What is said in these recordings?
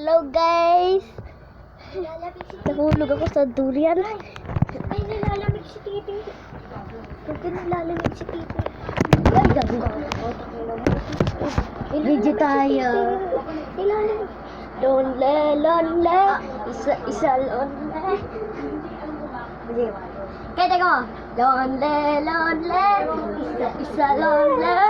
Hello guys! Nahulog ako sa durian. Ay, nilalamig si Titi. Huwag ka nilalamig si Titi. Ay, gabi. Video tayo. Nilalamig. Lonely, lonely. Isa lonely. Kaya teka mo. Lonely, lonely. Isa lonely.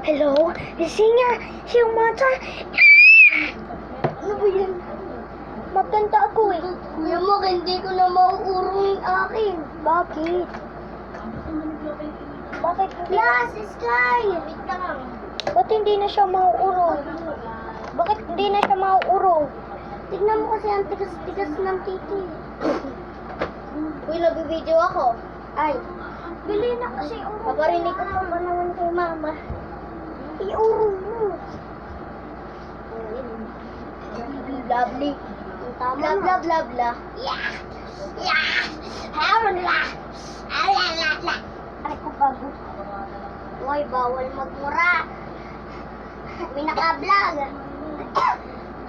Hello? Singer! Siyang mata! Ano ba yan? Magkanta ako eh. Kuya mo, hindi ko na mauurong yung akin. Bakit? Bakit hindi? Yes, Sky! Wait lang. Ba't hindi na siya mauurong? Bakit hindi na siya mauurong? Tignan mo kasi ang tigas-tigas ng Titi. Uy, nag-video ako. Ay, bili na kasi urong. Paparinig ko pa naman kay Mama. Iurong mo. Lovely. Tama Blah, na. blah, blah, blah. Yeah! Yeah! Haron la! Alalala! Ay, ko bago. Uy, bawal magmura. May naka-vlog.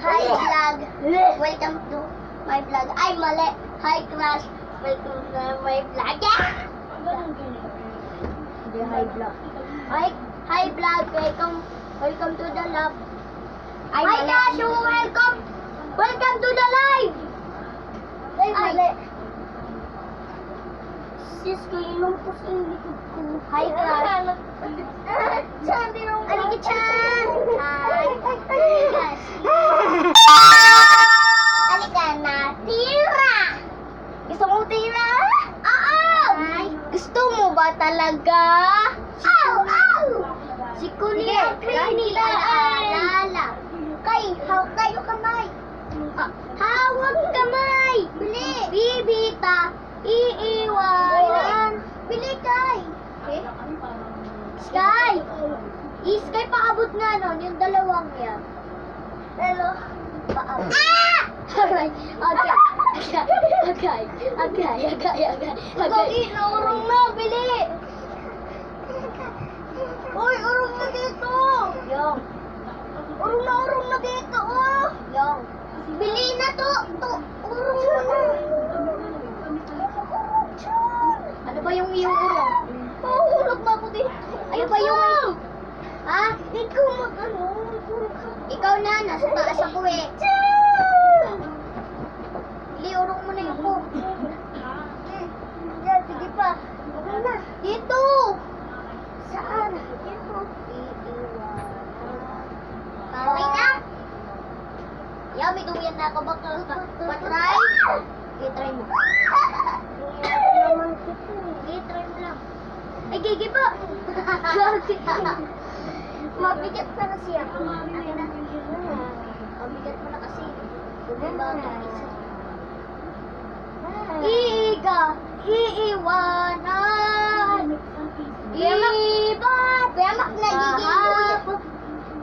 Hi, vlog. Welcome to my vlog. Ay, mali. Hi, crush. Welcome to my vlog. Hindi, high block. Hi, vlog. Welcome to the love. Ay, Hi, mali. crush. Welcome. Welcome to the live. Ay, mali. Sis ko, inumpos yung likod ko. Hi, crush. Sabi nung Alika, Chan. Hi. Alika na. Tira. Gusto mo tira? Oo. Gusto mo ba talaga? Ow, ow. Si Sige, Kuya Trini, Alala. Hawak kayo kamay. Hawak kamay. Bili. Bibita. Iiwanan. Bili, Kay. Sky. Sky, paabot nga nun, yung dalawang yan. Pero, paabot. Ah! Alright. Okay. Gagi, naurong na, bili. Uy, urong na dito. Yung. Urong na dito, oh. Yung. Bili na to. Urong na na. Ano ba yung iyong urong? Mahulog na ako dito. Ano ba yung... Ha? Ikaw mag-ano? Ikaw na, nasa taas ako eh. Bili, urong mo na yung ko. Yan, sige pa. Ano na? Dito. Saan? Dito. Okay na? Yeah, may duyan na ako. Patry? Okay, try mo. Okay, try mo lang. Ay, gigi po. Mabigat na kasi ako. Akin na. Mabigat mo na kasi. Diba? Iiwanan.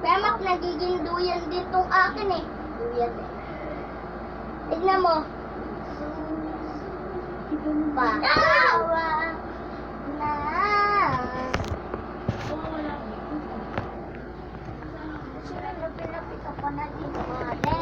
Pemak nagiging duyan din tong akin eh. Duyan eh. Tignan mo. Paawa na. Pinapit ako na din.